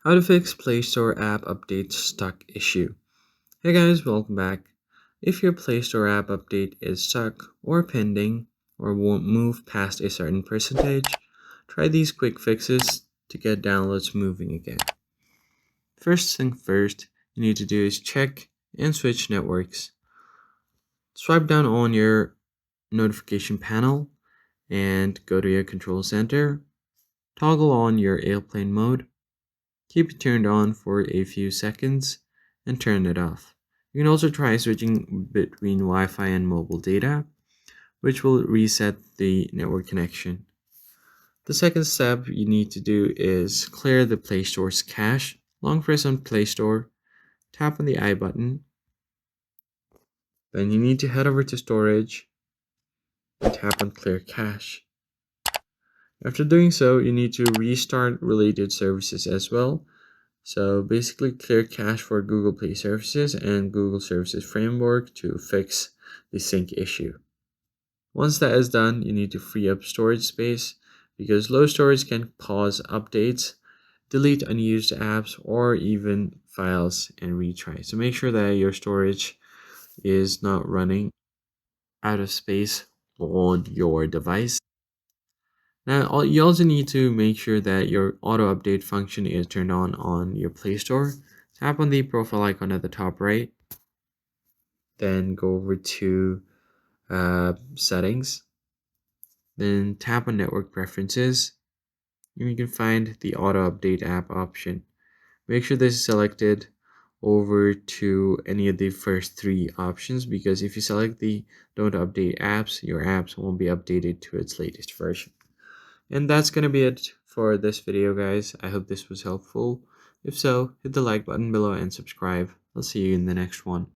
How to fix Play Store app update stuck issue. Hey guys, welcome back. If your Play Store app update is stuck or pending or won't move past a certain percentage, try these quick fixes to get downloads moving again. First thing first, you need to do is check and switch networks. Swipe down on your notification panel and go to your control center. Toggle on your airplane mode. Keep it turned on for a few seconds and turn it off. You can also try switching between Wi-Fi and mobile data, which will reset the network connection. The second step you need to do is clear the Play Store's cache. Long press on Play Store, tap on the I button. Then you need to head over to storage and tap on clear cache. After doing so, you need to restart related services as well. So basically clear cache for Google Play Services and Google Services Framework to fix the sync issue. Once that is done, you need to free up storage space because low storage can pause updates, delete unused apps, or even files and retry. So make sure that your storage is not running out of space on your device. Now, you also need to make sure that your auto update function is turned on your Play Store. Tap on the profile icon at the top right, then go over to settings, then tap on network preferences, and you can find the auto update app option. Make sure this is selected over to any of the first three options because if you select the don't update apps, your apps won't be updated to its latest version. And that's gonna be it for this video, guys. I hope this was helpful. If so, hit the like button below and subscribe. I'll see you in the next one.